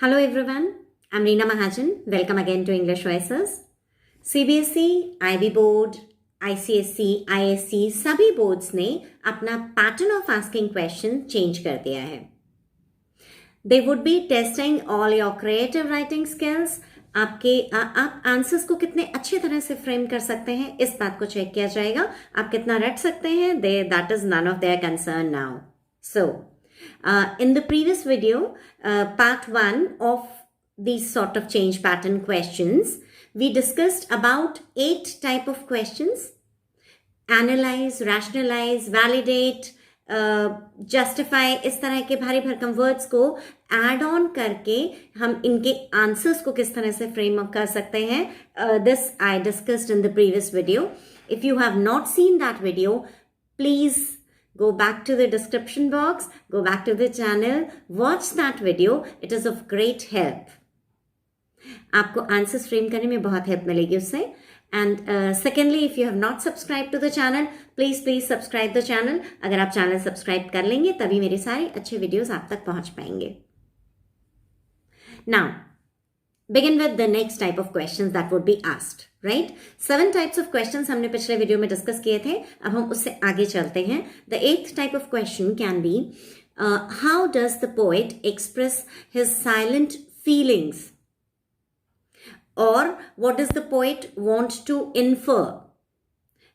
Hello everyone, I'm Reena Mahajan. Welcome again to English Oasis. Cbse IB board, ICSE, ISC सभी boards ने अपना pattern of asking question change कर दिया है. They would be testing all your creative writing skills. आप answers को कितने अच्छे तरह से फ्रेम कर सकते हैं इस बात को चेक किया जाएगा. आप कितना रट सकते हैं that is none of their concern now. So in the previous video, part 1 of these sort of change pattern questions, we discussed about 8 type of questions: analyze, rationalize, validate, justify. इस तरह के भारी भरकम वर्ड्स को add on करके हम इनके answers को किस तरह से फ्रेम अप कर सकते हैं. This I discussed in the previous video. If you have not seen that video, please go back to the description box, go back to the channel, watch that video. It is of great help. आपको answers frame करने में बहुत help मिलेगी उससे. And secondly, if you have not subscribed to the channel, please subscribe the channel. अगर आप channel subscribe कर लेंगे तभी मेरे सारे अच्छे वीडियोस आप तक पहुंच पाएंगे. Now, begin with the next type of questions that would be asked. Right? 7 types of questions हमने पिछले वीडियो में डिस्कस किए थे. अब हम उससे आगे चलते हैं. The 8th type of question can be, how does the poet express his silent feelings? Or what does the poet want to infer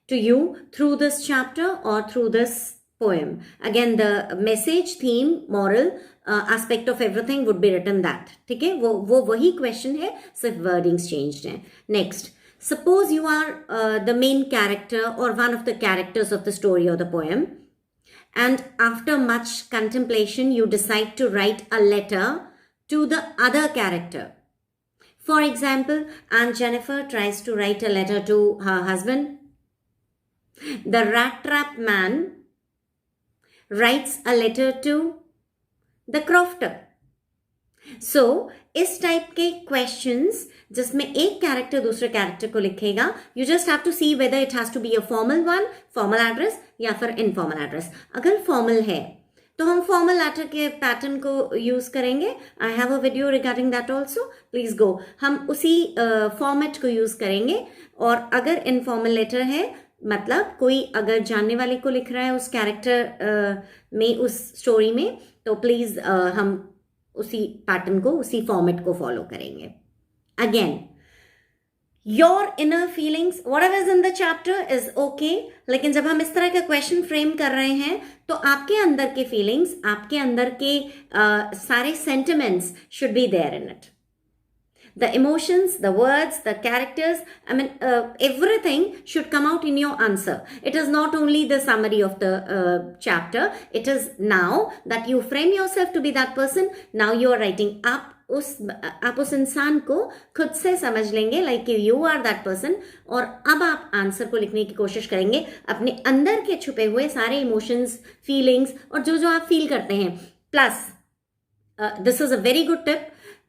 to you through this chapter or through this poem? Again, the message, theme, moral aspect of everything would be written that. ठीक है? वो वही question है, सिर्फ wordings changed हैं. Next, suppose you are the main character or one of the characters of the story or the poem, and after much contemplation you decide to write a letter to the other character. For example, Aunt Jennifer tries to write a letter to her husband. The rat trap man writes a letter to the crofter. So, इस type के questions जिसमें एक character दूसरे character को लिखेगा, you just have to see whether it has to be a formal one, formal address या फिर informal address. अगर formal है तो हम फॉर्मल लेटर के पैटर्न को यूज करेंगे. I have a video regarding that also, please go. हम उसी फॉर्मेट को यूज करेंगे. और अगर इनफॉर्मल लेटर है, मतलब कोई अगर जानने वाले को लिख रहा है उस कैरेक्टर में, उस स्टोरी में, तो प्लीज हम उसी पैटर्न को, उसी फॉर्मेट को फॉलो करेंगे. Again, your inner feelings, whatever is in the chapter is okay. लेकिन जब हम इस तरह का क्वेश्चन फ्रेम कर रहे हैं तो आपके अंदर के फीलिंग्स, आपके अंदर के सारे sentiments should be there in it. The emotions, the words, the characters, I mean, everything should come out in your answer. It is not only the summary of the chapter. It is now that you frame yourself to be that person. Now you are writing up. आप उस इंसान को खुद से समझ लेंगे, like you are that person. और अब आप आंसर को लिखने की कोशिश करेंगे अपने अंदर के छुपे हुए सारे इमोशंस, फीलिंग्स और जो आप फील करते हैं. Plus this is a very good tip,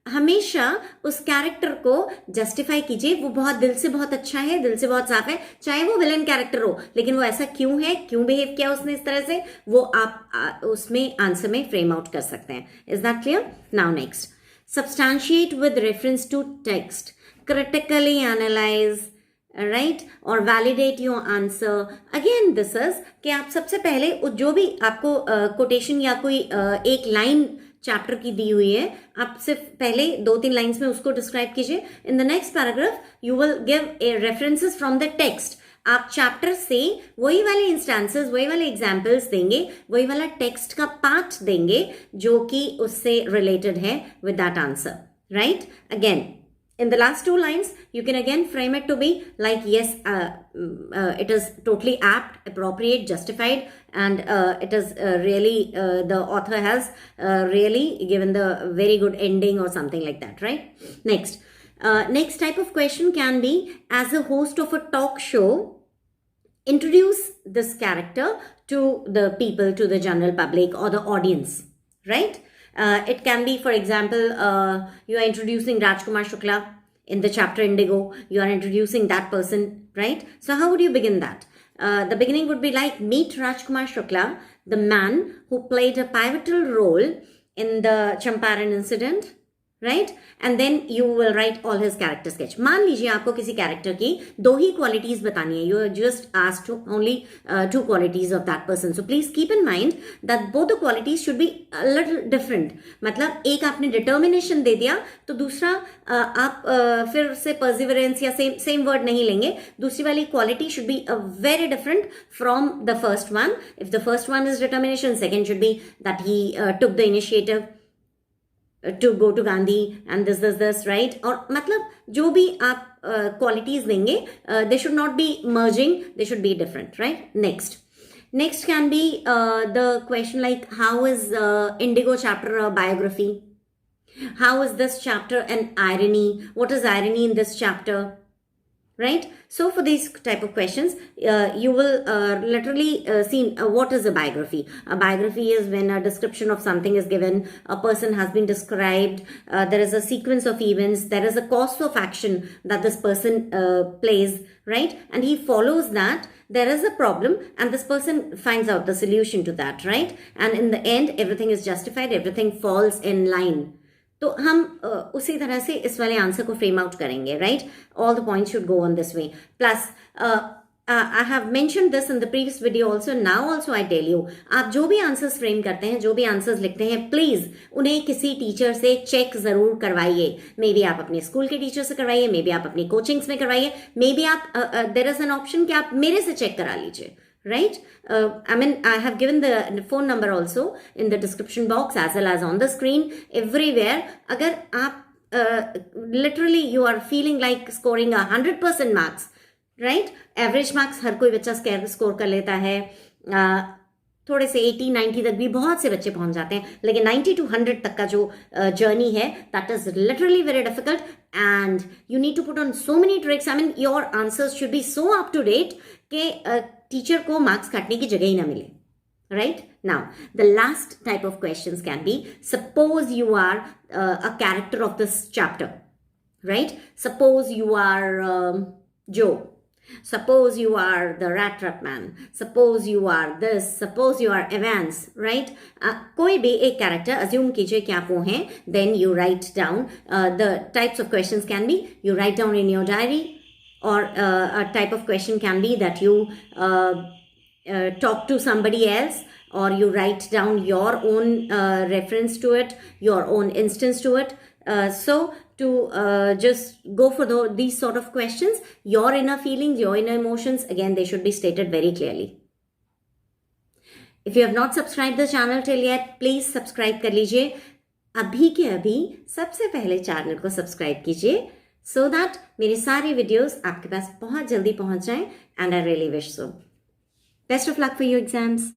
हमेशा उस कैरेक्टर को जस्टिफाई कीजिए. वो बहुत दिल से बहुत अच्छा है, दिल से बहुत साफ है, चाहे वो विलन कैरेक्टर हो, लेकिन वो ऐसा क्यों है, क्यों बिहेव किया उसने इस तरह से, वो आप उसमें आंसर में फ्रेम आउट कर सकते हैं. Is that clear? Now next, substantiate with reference to text, critically analyze, right, or validate your answer. Again, this is कि आप सबसे पहले जो भी आपको कोटेशन या कोई एक लाइन चैप्टर की दी हुई है, आप सिर्फ पहले 2-3 लाइन्स में उसको डिस्क्राइब कीजिए. In the next paragraph you will give references from the text. आप चैप्टर से वही वाले इंस्टांसेस, वही वाले एग्जाम्पल्स देंगे, वही वाला टेक्स्ट का पार्ट देंगे जो कि उससे रिलेटेड है with that answer. Right? Again, in the last 2 lines, you can again frame it to be like, yes, it is totally apt, appropriate, justified, and it is really, the author has really given the very good ending or something like that, right? Next type of question can be, as a host of a talk show, introduce this character to the people, to the general public or the audience, right? It can be, for example, you are introducing Rajkumar Shukla in the chapter Indigo. You are introducing that person, right? So how would you begin that? The beginning would be like, meet Rajkumar Shukla, the man who played a pivotal role in the Champaran incident, right and then you will write all his character sketch. मान लीजिए आपको किसी character की 2 ही qualities बतानी है. You just asked only 2 qualities of that person. So please keep in mind that both the qualities should be little different. मतलब एक आपने डिटर्मिनेशन दे दिया तो दूसरा आप फिर से परसिवरेंस या सेम वर्ड नहीं लेंगे. दूसरी वाली quality should be very different from the first one. If the first one is determination, second should be that he took the initiative to go to Gandhi and this, right? और मतलब जो भी आप qualities देंगे, they should not be merging, they should be different, right? Next can be the question like, how is Indigo chapter a biography? How is this chapter an irony? What is irony in this chapter? Right? So for these type of questions, you will literally see what is a biography. A biography is when a description of something is given, a person has been described, there is a sequence of events, there is a course of action that this person plays, right? And he follows that. There is a problem and this person finds out the solution to that, right? And in the end, everything is justified, everything falls in line. तो हम उसी तरह से इस वाले answer को frame out करेंगे, right? All the points should go on this way. Plus I have mentioned this in the previous video also. Now also I tell you, आप जो भी आंसर्स फ्रेम करते हैं, जो भी आंसर्स लिखते हैं, प्लीज उन्हें किसी टीचर से चेक जरूर करवाइए. मे बी आप अपने स्कूल के टीचर से करवाइए, मे बी आप अपनी कोचिंग्स में करवाइए, मे बी आप देयर इज एन ऑप्शन कि आप मेरे से चेक करा लीजिए, right? I mean, I have given the phone number also in the description box as well as on the screen everywhere. अगर आप literally you are feeling like scoring 100% marks, right? Average marks हर कोई बच्चा score कर लेता है. थोड़े से 80-90 तक भी बहुत से बच्चे पहुंच जाते हैं, लेकिन 90 to 100 तक का जो जर्नी है, that is literally very difficult and you need to put on so many tricks. I mean, your answers should be so up to date कि टीचर को मार्क्स काटने की जगह ही ना मिले, right? Now, the last type of questions can be, suppose you are a character of this chapter, right? Suppose you are Joe. Suppose you are the rat trap man. Suppose you are this. Suppose you are Evans, right? कोई भी एक character assume कीजिए कि आप वो हैं. Then you write down the types of questions can be, you write down in your diary, or a type of question can be that you talk to somebody else, or you write down your own reference to it, your own instance to it. So to just go for these sort of questions, your inner feelings, your inner emotions, again, they should be stated very clearly. If you have not subscribed the channel till yet, please subscribe कर लीजिए. अभी के अभी सबसे पहले channel को subscribe कीजिए, so that मेरे सारे वीडियोस आपके पास बहुत जल्दी पहुंच जाएं, and I really wish so. Best of luck for your exams.